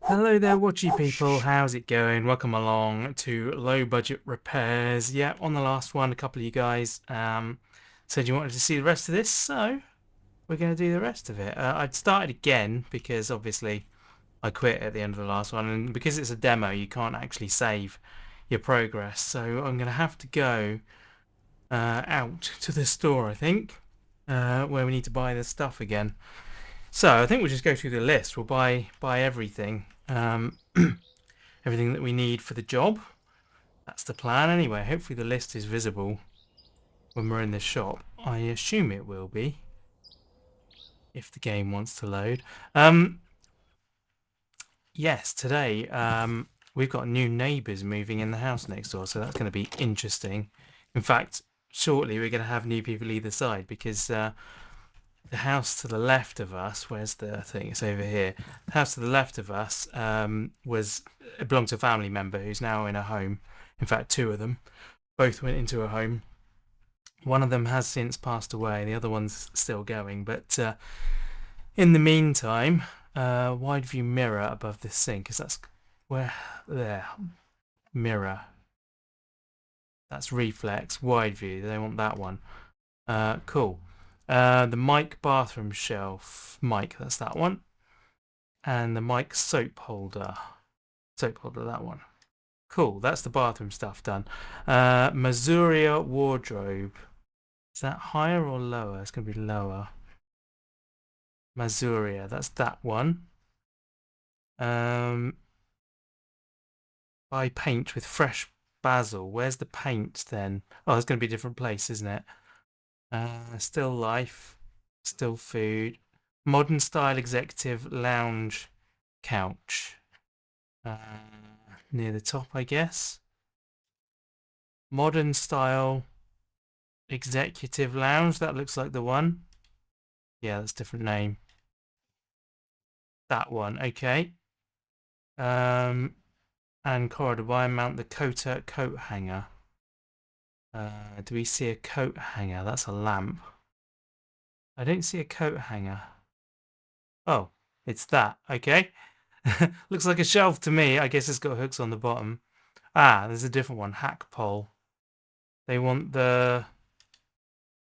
Hello there, watchy people. How's it going? Welcome along to Low Budget Repairs. Yeah, on the last one, a couple of you guys said you wanted to see the rest of this, so we're going to do the rest of it. I'd started again because obviously I quit at the end of the last one, and because it's a demo, you can't actually save your progress. So I'm going to have to go out to the store, I think, where we need to buy the stuff again. So I think we'll just go through the list. We'll buy everything. Everything that we need for the job. That's the plan anyway. Hopefully the list is visible when we're in the shop. I assume it will be if the game wants to load. Yes, today we've got new neighbours moving in the house next door, so that's going to be interesting. In fact, shortly we're going to have new people either side because the house to the left of us, where's the thing? It's over here. The house to the left of us it belonged to a family member who's now in a home. In fact, two of them both went into a home. One of them has since passed away. The other one's still going. But in the meantime, wide view mirror above the sink, because that's where there mirror. That's reflex. Wide view. They want that one. Cool. The mic bathroom shelf. Mic. That's that one. And the mic soap holder. Soap holder. That one. Cool, that's the bathroom stuff done. Masuria wardrobe. Is that higher or lower? It's going to be lower. Masuria, that's that one. Buy paint with fresh basil. Where's the paint then? Oh, it's going to be a different place, isn't it? Still life. Still food. Modern style executive lounge couch. Near the top, I guess. Modern style executive lounge. That looks like the one. Yeah, that's a different name. That one. Okay. And corridor. Why mount the coat hanger? Do we see a coat hanger? That's a lamp. I don't see a coat hanger. Oh, it's that. Okay. Looks like a shelf to me. I guess it's got hooks on the bottom. Ah, there's a different one. Hack pole. They want the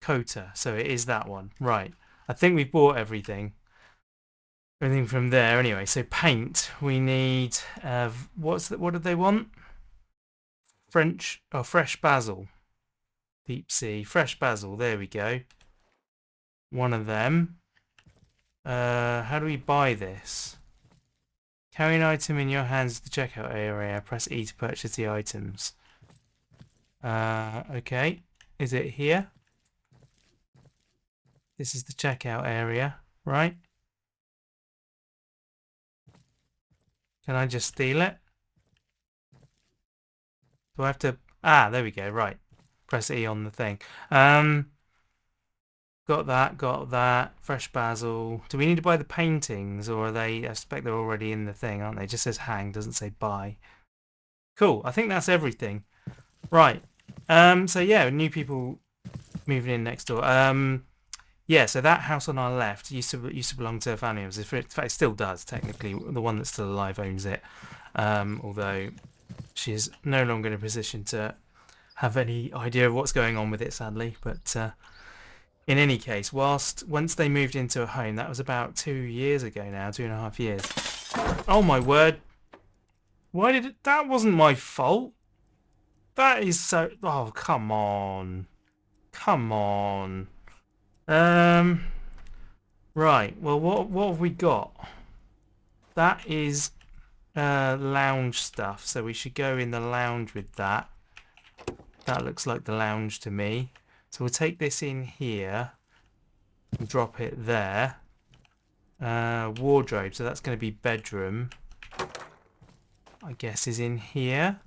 coater, so it is that one. Right. I think we've bought everything. Everything from there. Anyway, so paint. We need what do they want? Fresh basil. Deep sea. Fresh basil. There we go. One of them. How do we buy this? Carry an item in your hands to the checkout area. Press E to purchase the items. Okay. Is it here? This is the checkout area, right? Can I just steal it? Do I have to... Ah, there we go, right. Press E on the thing. Got that. Fresh basil. Do we need to buy the paintings, or are they... I suspect they're already in the thing, aren't they? It just says hang, doesn't say buy. Cool, I think that's everything. Right. So yeah, new people moving in next door. Yeah, so that house on our left used to belong to a family members. In fact, it still does, technically. The one that's still alive owns it. Although she is no longer in a position to have any idea of what's going on with it, sadly. But in any case, once they moved into a home, that was about 2 years ago now, 2.5 years. Oh my word. Why did it... That wasn't my fault. That is so... Oh, come on. Come on. Right. Well, what have we got? That is lounge stuff. So we should go in the lounge with that. That looks like the lounge to me. So we'll take this in here and drop it there. Wardrobe. So that's going to be bedroom. I guess is in here.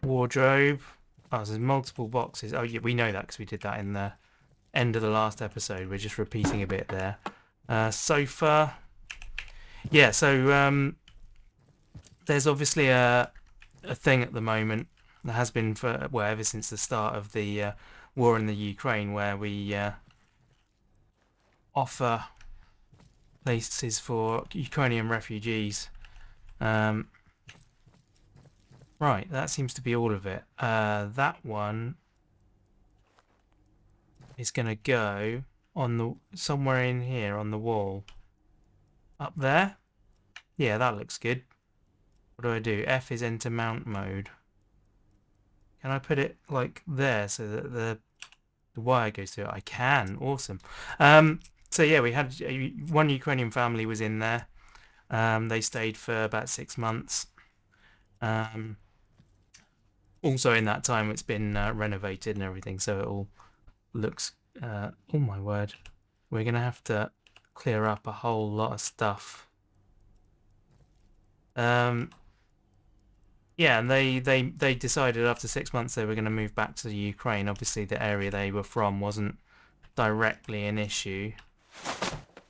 Wardrobe. Oh, there's multiple boxes. Oh, yeah, we know that because we did that in the end of the last episode. We're just repeating a bit there. Sofa. Yeah, so there's obviously a thing at the moment. There has been for ever since the start of the war in the Ukraine, where we offer places for Ukrainian refugees. Right, that seems to be all of it. That one is going to go on the somewhere in here on the wall. Up there? Yeah, that looks good. What do? F is enter mount mode. Can I put it like there so that the wire goes through it? I can. Awesome. So yeah, we had one Ukrainian family was in there. They stayed for about 6 months. Also in that time it's been renovated and everything, so it all looks oh my word, we're gonna have to clear up a whole lot of stuff. Yeah, and they decided after 6 months they were going to move back to the Ukraine. Obviously the area they were from wasn't directly an issue.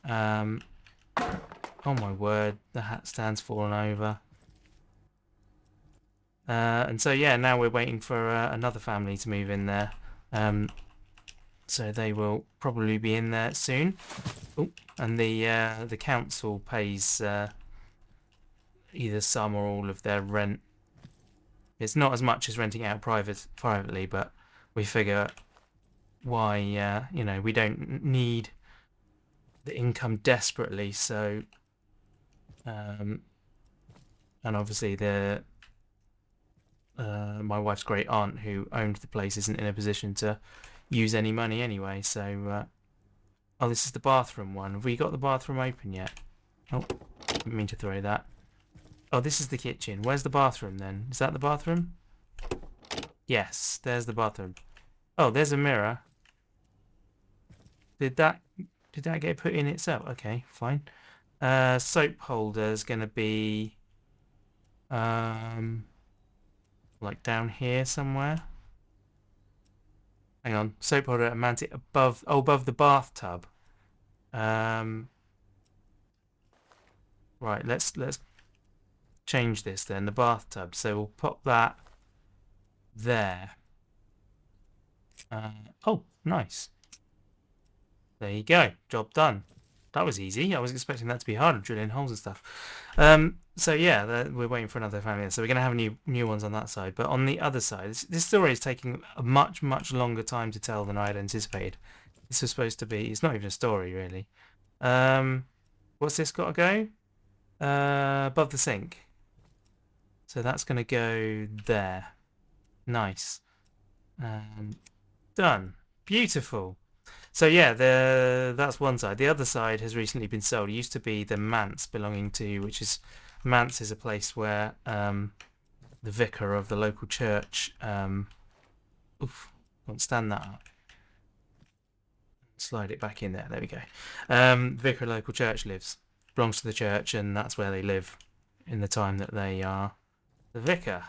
Oh my word, the hat stand's fallen over. And so yeah, now we're waiting for another family to move in there. So they will probably be in there soon. Oh, and the council pays either some or all of their rent. It's not as much as renting out privately, but we figure why, you know, we don't need the income desperately. So, and obviously my wife's great aunt who owned the place isn't in a position to use any money anyway. So, oh, this is the bathroom one. Have we got the bathroom open yet? Oh, didn't mean to throw that. Oh, this is the kitchen. Where's the bathroom then? Is that the bathroom? Yes, there's the bathroom. Oh, there's a mirror. Did that get put in itself? Okay, fine. Soap holder's gonna be like down here somewhere. Hang on. Soap holder mounted above the bathtub. Right, let's change this then, the bathtub. So we'll pop that there. Oh, nice. There you go. Job done. That was easy. I was expecting that to be hard, drilling holes and stuff. So yeah, we're waiting for another family. So we're going to have new ones on that side. But on the other side, this story is taking a much longer time to tell than I had anticipated. This was supposed to be, it's not even a story really. What's this got to go? Above the sink. So that's going to go there. Nice. Done. Beautiful. So yeah, that's one side. The other side has recently been sold. It used to be the manse belonging to, which is, manse is a place where the vicar of the local church, oof, won't stand that up. Slide it back in there. There we go. Vicar of local church lives. Belongs to the church, and that's where they live in the time that they are the vicar.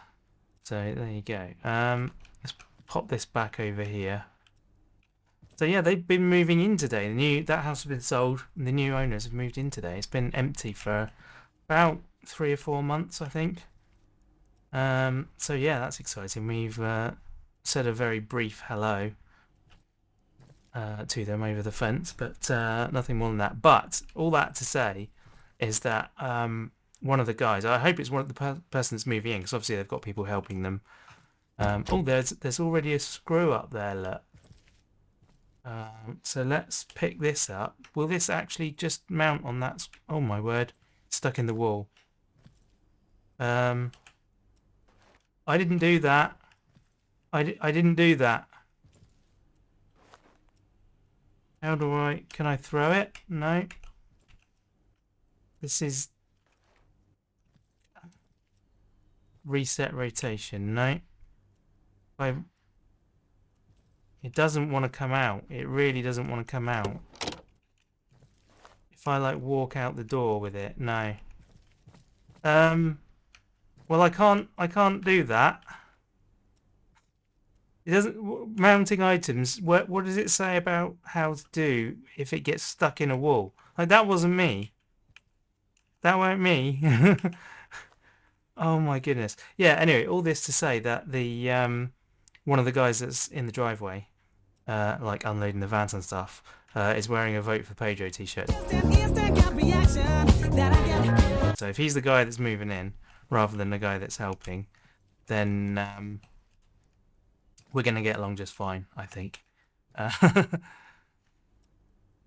So there you go. Let's pop this back over here. So yeah, they've been moving in today. That house has been sold, and the new owners have moved in today. It's been empty for about 3 or 4 months, I think. So yeah, that's exciting. We've said a very brief hello to them over the fence, but nothing more than that. But all that to say is that one of the guys, I hope it's one of the person that's moving in, because obviously they've got people helping them. Oh, there's already a screw up there, look. So let's pick this up. Will this actually just mount on that? Oh my word, stuck in the wall. I didn't do that. I didn't do that. How do can I throw it? No. This is reset rotation. No. It doesn't want to come out. It really doesn't want to come out. If I like walk out the door with it, no. Well, I can't do that. It doesn't, mounting items, what does it say about how to do if it gets stuck in a wall? Like, that wasn't me. That weren't me. Oh my goodness. Yeah, anyway, all this to say that the one of the guys that's in the driveway, like unloading the vans and stuff, is wearing a Vote for Pedro t-shirt. So if he's the guy that's moving in rather than the guy that's helping, then we're going to get along just fine, I think.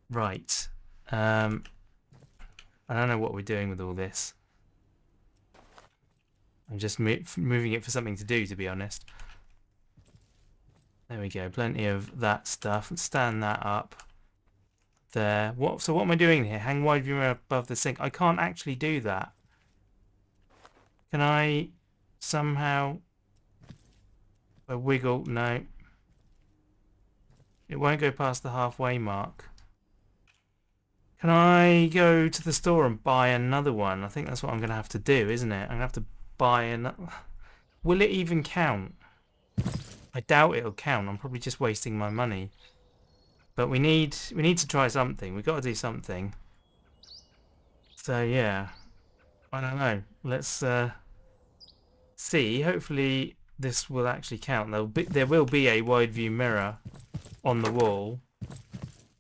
Right. I don't know what we're doing with all this. I'm just moving it for something to do, to be honest. There we go. Plenty of that stuff. Stand that up there. So what am I doing here? Hang wide view mirror above the sink. I can't actually do that. Can I somehow a wiggle? No. It won't go past the halfway mark. Can I go to the store and buy another one? I think that's what I'm going to have to do, isn't it? I'm going to have to buy another. Will it even count? I doubt it'll count. I'm probably just wasting my money. But we need to try something. We've got to do something. So yeah, I don't know. Let's see. Hopefully this will actually count. There will be a wide view mirror on the wall.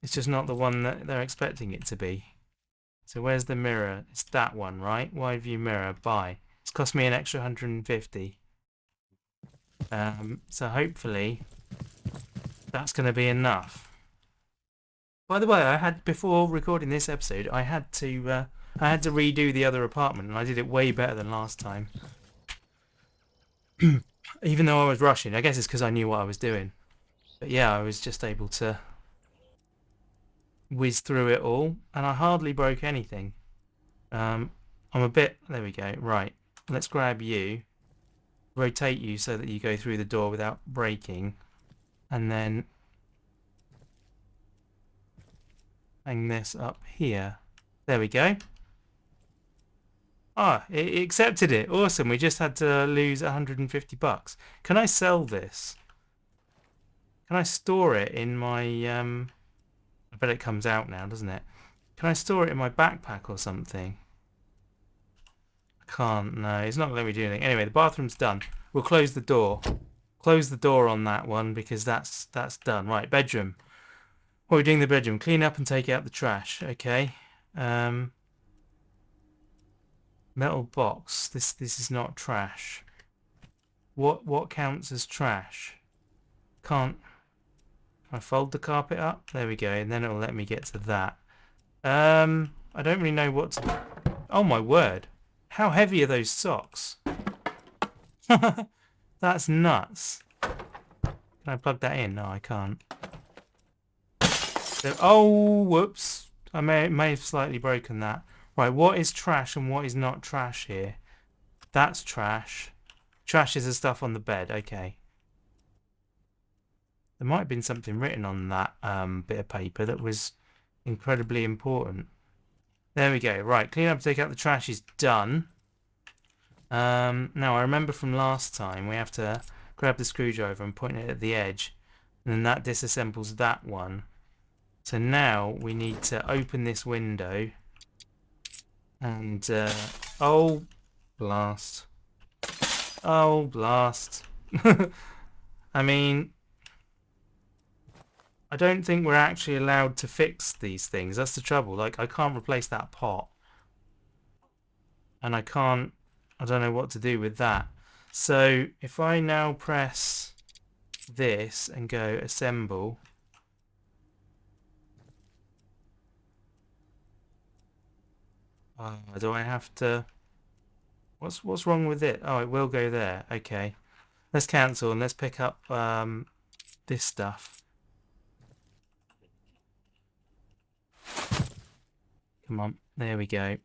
It's just not the one that they're expecting it to be. So where's the mirror? It's that one, right? Wide view mirror. Buy. It's cost me an extra 150. So hopefully that's going to be enough. By the way, before recording this episode, I had to redo the other apartment, and I did it way better than last time. Even though I was rushing, I guess it's because I knew what I was doing. But yeah, I was just able to whiz through it all, and I hardly broke anything. I'm a bit. There we go. Right, let's grab you. Rotate you so that you go through the door without breaking, and then hang this up here. There we go. Ah, it accepted it. Awesome. We just had to lose 150 bucks. Can I sell this? Can I store it in my I bet it comes out now, doesn't it? Can I store it in my backpack or something? Can't. No, it's not letting me do anything. Anyway, the bathroom's done. We'll close the door. Close the door on that one because that's done. Right, bedroom. What are we doing in the bedroom? Clean up and take out the trash. Okay. Metal box. This is not trash. What counts as trash? Can't. I fold the carpet up. There we go, and then it'll let me get to that. I don't really know what to. Oh my word! How heavy are those socks? That's nuts. Can I plug that in? No, I can't. So, oh, whoops. I may have slightly broken that. Right, what is trash and what is not trash here? That's trash. Trash is the stuff on the bed. Okay. There might have been something written on that bit of paper that was incredibly important. There we go. Right, clean up, take out the trash is done. Now, I remember from last time we have to grab the screwdriver and point it at the edge, and then that disassembles that one. So now we need to open this window and oh blast. Oh blast. I mean, I don't think we're actually allowed to fix these things. That's the trouble. Like, I can't replace that pot. And I don't know what to do with that. So if I now press this and go assemble. Do I have to? What's wrong with it? Oh, it will go there. Okay. Let's cancel and let's pick up this stuff. Come on. There we go.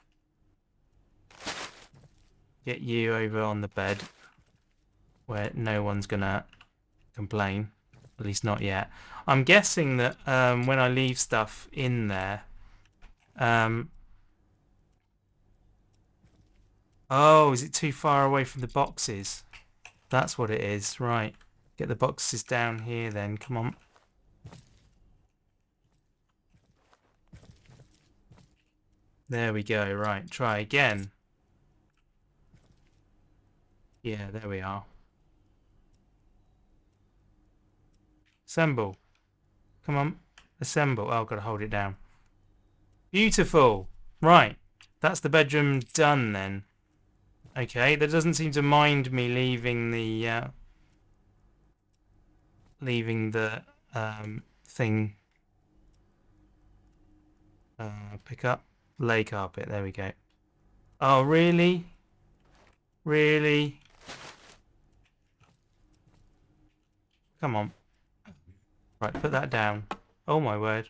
Get you over on the bed where no one's gonna complain. At least not yet. I'm guessing that when I leave stuff in there, oh, is it too far away from the boxes? That's what it is. Right. Get the boxes down here then. Come on. There we go. Right. Try again. Yeah, there we are. Assemble. Come on. Assemble. Oh, I've got to hold it down. Beautiful. Right. That's the bedroom done then. Okay, that doesn't seem to mind me leaving the thing. Pick up lay carpet. There we go. Oh really? Really? Come on. Right, put that down. Oh my word.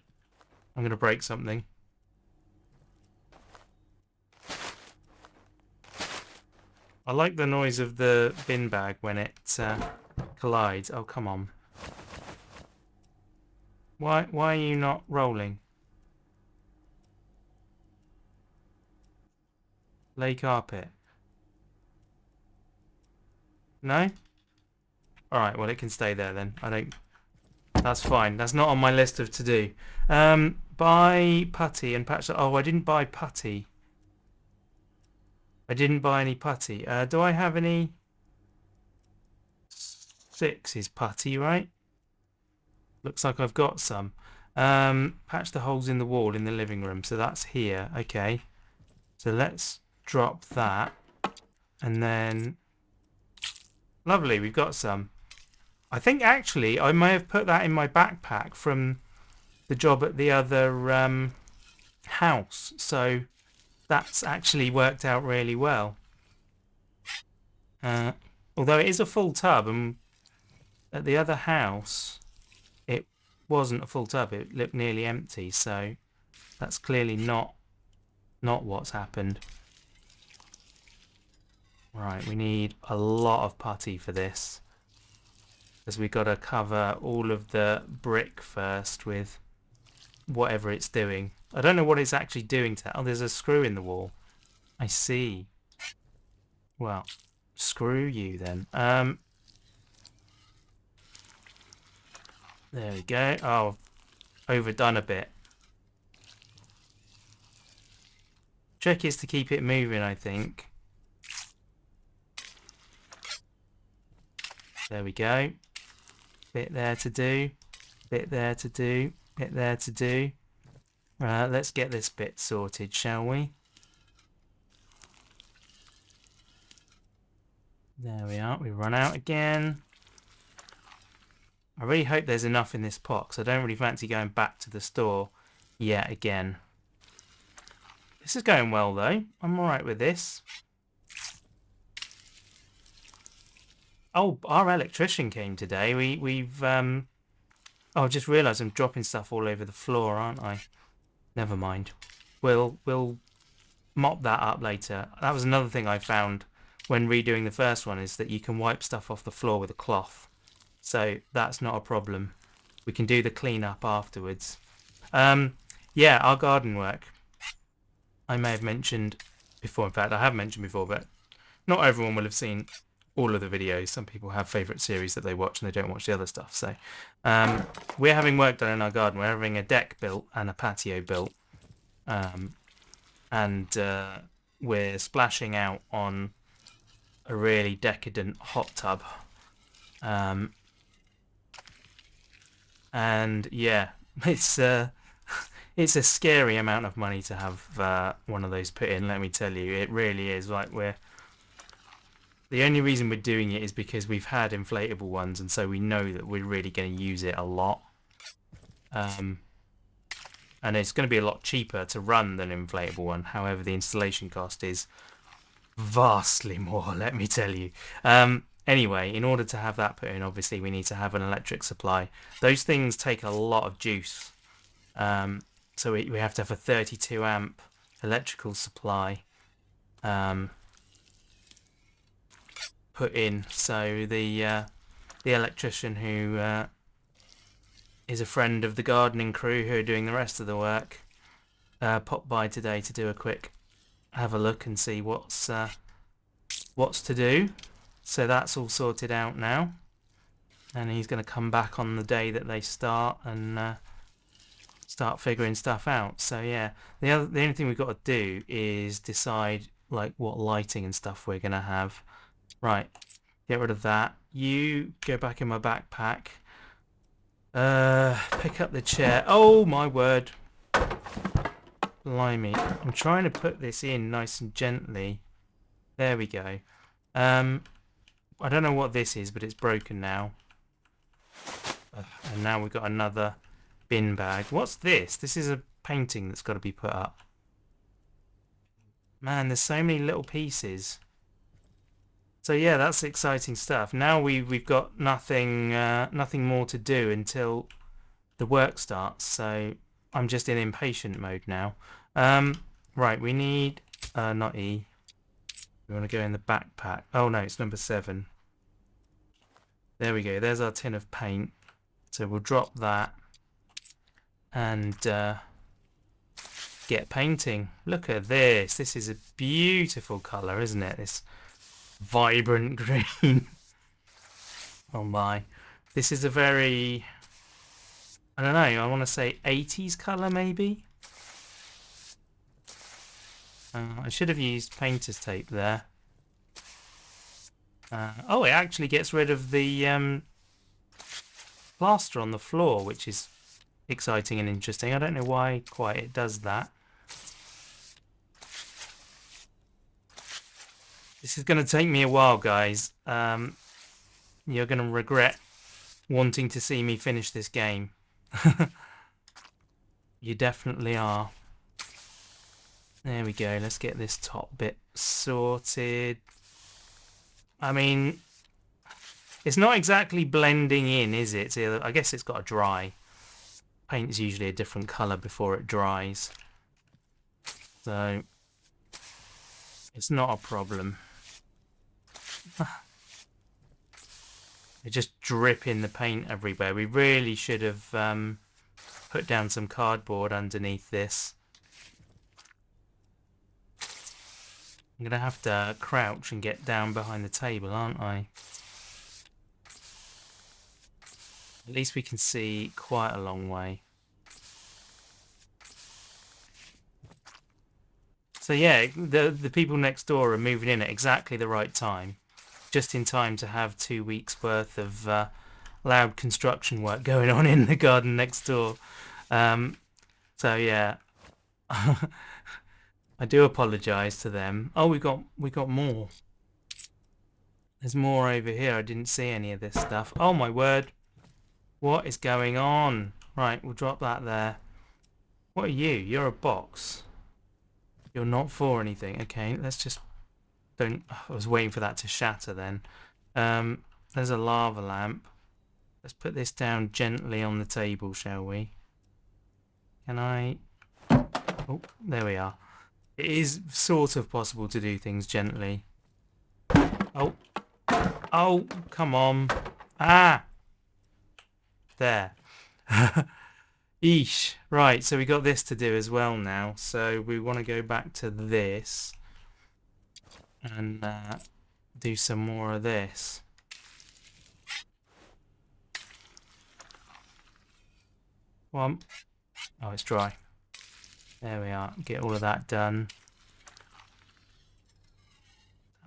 I'm going to break something. I like the noise of the bin bag when it collides. Oh, come on. Why are you not rolling? Lay carpet. No? Alright, well it can stay there then. That's fine. That's not on my list of to do. Buy putty and patch. Oh, I didn't buy putty. I didn't buy any putty. Do I have any? 6 is putty, right? Looks like I've got some. Patch the holes in the wall in the living room. So that's here. Okay. So let's drop that. And then... Lovely, we've got some. I think actually I may have put that in my backpack from the job at the other house. So that's actually worked out really well. Although it is a full tub, and at the other house it wasn't a full tub. It looked nearly empty. So that's clearly not what's happened. Right, we need a lot of putty for this, because we've got to cover all of the brick first with whatever it's doing. I don't know what it's actually doing to that. Oh, there's a screw in the wall. I see. Well, screw you then. There we go. Oh, overdone a bit. Trick is to keep it moving, I think. There we go. Bit there to do. Bit there to do. Bit there to do. Let's get this bit sorted, shall we? There we are. We run out again. I really hope there's enough in this pot, because I don't really fancy going back to the store yet again. This is going well, though. I'm alright with this. Oh, our electrician came today. We've oh, I just realised I'm dropping stuff all over the floor, aren't I? Never mind. We'll mop that up later. That was another thing I found when redoing the first one, is that you can wipe stuff off the floor with a cloth. So that's not a problem. We can do the clean-up afterwards. Yeah, our garden work. I may have mentioned before. In fact, I have mentioned before, but not everyone will have seen all of the videos. Some people have favourite series that they watch and they don't watch the other stuff. So we're having work done in our garden. We're having a deck built and a patio built. And we're splashing out on a really decadent hot tub. And yeah, it's a scary amount of money to have one of those put in, let me tell you. It really is. Like, the only reason we're doing it is because we've had inflatable ones, and so we know that we're really going to use it a lot. And it's going to be a lot cheaper to run than an inflatable one. However, the installation cost is vastly more, let me tell you. Anyway, in order to have that put in, obviously we need to have an electric supply. Those things take a lot of juice. So we have to have a 32 amp electrical supply put in. So the electrician, who is a friend of the gardening crew who are doing the rest of the work, popped by today to do a quick have a look and see what's to do. So that's all sorted out now, and he's going to come back on the day that they start and start figuring stuff out. So yeah, the only thing we've got to do is decide like what lighting and stuff we're going to have. Right, get rid of that. You go back in my backpack. Pick up the chair. Oh my word. Blimey. I'm trying to put this in nice and gently. There we go. I don't know what this is, but it's broken now. And now we've got another bin bag. What's this? This is a painting that's got to be put up. Man, there's so many little pieces. So yeah, that's exciting stuff. Now we've got nothing more to do until the work starts. So I'm just in impatient mode now. Right, we need not E. We want to go in the backpack. Oh no, it's number 7. There we go. There's our tin of paint. So we'll drop that and get painting. Look at this. This is a beautiful colour, isn't it? This vibrant green. Oh my. This is a very, I don't know, I want to say 80s colour maybe? I should have used painter's tape there. Oh, it actually gets rid of the plaster on the floor, which is exciting and interesting. I don't know why quite it does that. This is going to take me a while, guys. You're going to regret wanting to see me finish this game. You definitely are. There we go. Let's get this top bit sorted. I mean, it's not exactly blending in, is it? I guess it's got to dry. Paint is usually a different colour before it dries. So, it's not a problem. They just drip in the paint everywhere. We really should have put down some cardboard underneath this. I'm going to have to crouch and get down behind the table, aren't I? At least we can see quite a long way. So yeah, the people next door are moving in at exactly the right time. Just in time to have 2 weeks worth of loud construction work going on in the garden next door. So yeah. I do apologise to them. Oh, we got more. There's more over here. I didn't see any of this stuff. Oh my word. What is going on? Right, we'll drop that there. What are you? You're a box. You're not for anything. Okay, let's just don't. I was waiting for that to shatter then. There's a lava lamp. Let's put this down gently on the table, shall we? Can I? Oh, there we are. It is sort of possible to do things gently. Oh. Oh, come on. Ah! There. Eesh. Right, so we got this to do as well now. So we want to go back to this. And do some more of this. One. Oh, it's dry. There we are. Get all of that done.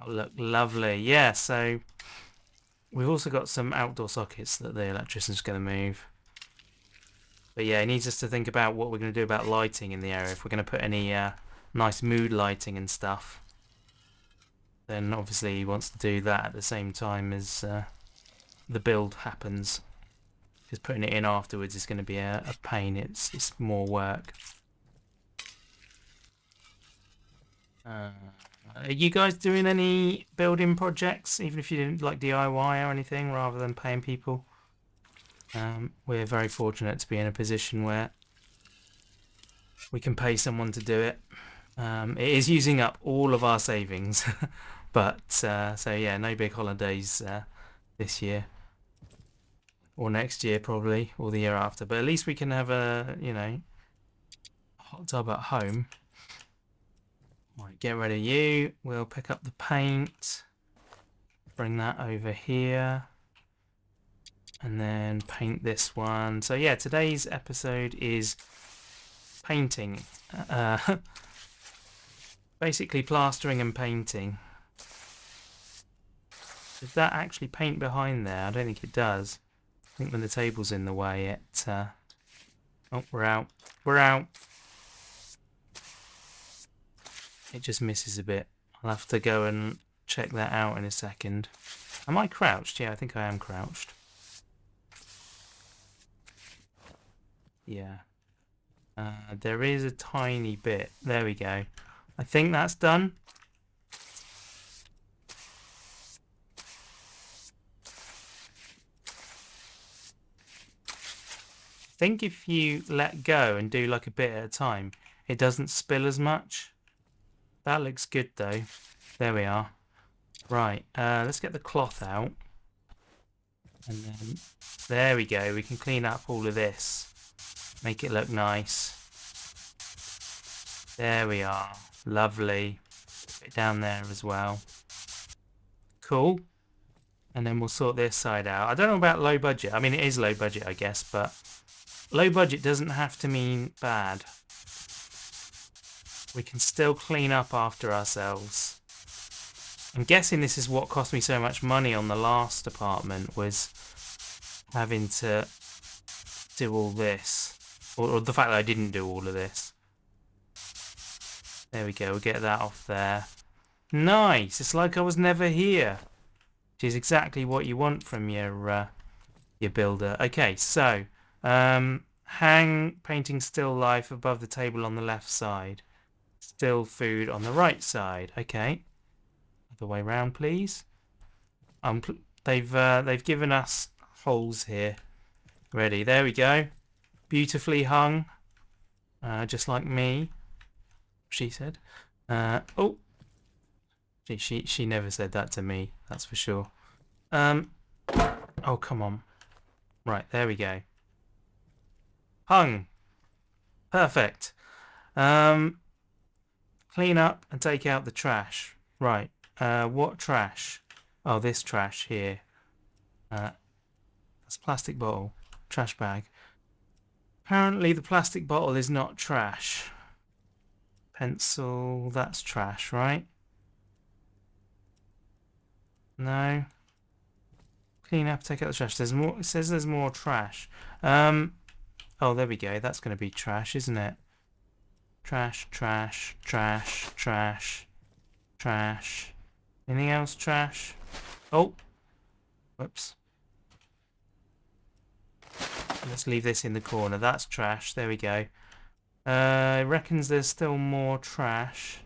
Oh, look lovely. Yeah, so we've also got some outdoor sockets that the electrician's going to move. But yeah, he needs us to think about what we're going to do about lighting in the area. If we're going to put any nice mood lighting and stuff. Then obviously he wants to do that at the same time as the build happens. Because putting it in afterwards is going to be a pain. It's more work. Are you guys doing any building projects, even if you didn't like DIY or anything, rather than paying people? We're very fortunate to be in a position where we can pay someone to do it. It is using up all of our savings, but so yeah, no big holidays this year or next year probably, or the year after. But at least we can have a hot tub at home. Right, get rid of you. We'll pick up the paint, bring that over here, and then paint this one. So yeah, today's episode is painting. Basically plastering and painting. Does that actually paint behind there? I don't think it does. I think when the table's in the way it... Oh, we're out. We're out. It just misses a bit. I'll have to go and check that out in a second. Am I crouched? Yeah, I think I am crouched. Yeah. There is a tiny bit. There we go. I think that's done. I think if you let go and do like a bit at a time, it doesn't spill as much. That looks good though. There we are. Right, let's get the cloth out. And then, there we go. We can clean up all of this. Make it look nice. There we are. Lovely. Put it down there as well. Cool. And then we'll sort this side out. I don't know about low budget. I mean, it is low budget, I guess, but low budget doesn't have to mean bad. We can still clean up after ourselves. I'm guessing this is what cost me so much money on the last apartment, was having to do all this. Or the fact that I didn't do all of this. There we go, we'll get that off there. Nice! It's like I was never here. Which is exactly what you want from your builder. Okay, so hang painting still life above the table on the left side. Still food on the right side. Okay. Other way round, please. They've given us holes here. Ready. There we go. Beautifully hung. Just like me. She said. Oh. She never said that to me. That's for sure. Oh, come on. Right, there we go. Hung. Perfect. Clean up and take out the trash. Right. What trash? Oh, this trash here. That's plastic bottle. Trash bag. Apparently the plastic bottle is not trash. Pencil. That's trash, right? No. Clean up, take out the trash. There's more. It says there's more trash. Oh, there we go. That's going to be trash, isn't it? Trash, trash, trash, trash, trash. Anything else trash? Oh. Whoops. Let's leave this in the corner. That's trash. There we go. Reckons there's still more trash.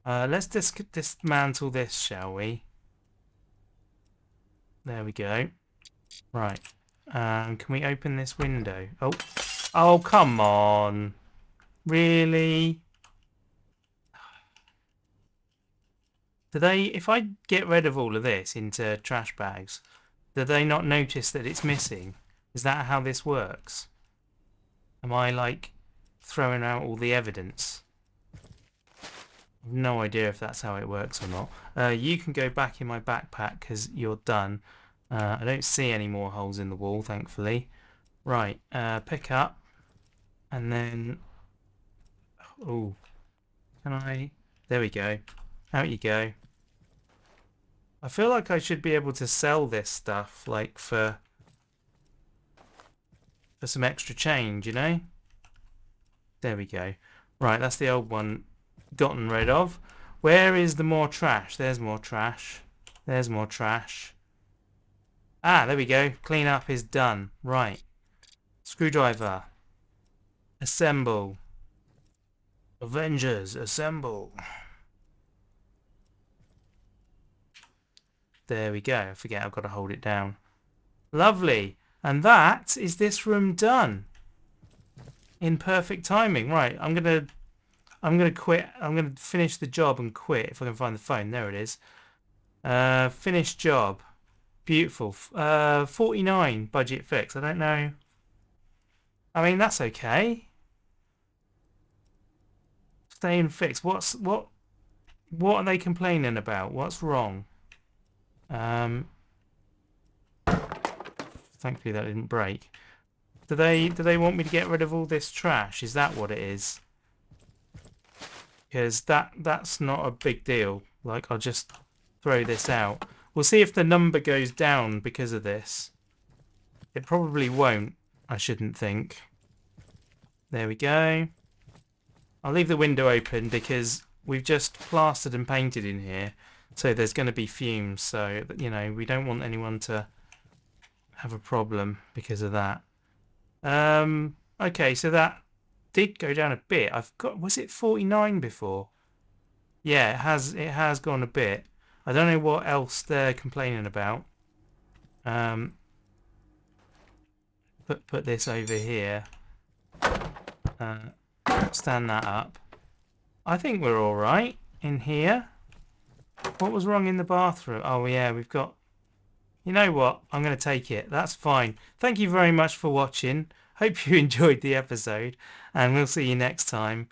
Let's dismantle this, shall we? There we go. Right. Can we open this window? Oh. Oh, come on. Really? Do they, if I get rid of all of this into trash bags, do they not notice that it's missing? Is that how this works? Am I, like, throwing out all the evidence? I've no idea if that's how it works or not. You can go back in my backpack because you're done. I don't see any more holes in the wall, thankfully. Right, pick up. And then... Oh. Can I... There we go. Out you go. I feel like I should be able to sell this stuff, like, for some extra change, you know? There we go. Right, that's the old one gotten rid of. Where is the more trash? There's more trash. There's more trash. Ah, there we go. Clean up is done. Right. Screwdriver. Assemble. Avengers, assemble. There we go. I forget I've got to hold it down. Lovely. And that is this room done. In perfect timing. Right, I'm gonna quit. I'm gonna finish the job and quit if I can find the phone. There it is. Finished job. Beautiful. 49 budget fix. I don't know. I mean, that's okay. Stay and fix. What are they complaining about? What's wrong? Thankfully that didn't break. Do they want me to get rid of all this trash? Is that what it is? Because that's not a big deal. Like, I'll just throw this out. We'll see if the number goes down because of this. It probably won't, I shouldn't think. There we go. I'll leave the window open because we've just plastered and painted in here, so there's going to be fumes. So you know, we don't want anyone to have a problem because of that. Okay, so that did go down a bit. I've got, was it 49 before? Yeah, it has gone a bit. I don't know what else they're complaining about. Put this over here. Stand that up. I think we're all right in here. What was wrong in the bathroom? Oh yeah, we've got... You know what? I'm going to take it. That's fine. Thank you very much for watching. Hope you enjoyed the episode, and we'll see you next time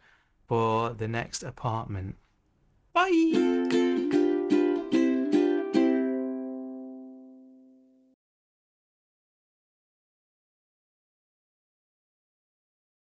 for the next apartment. Bye!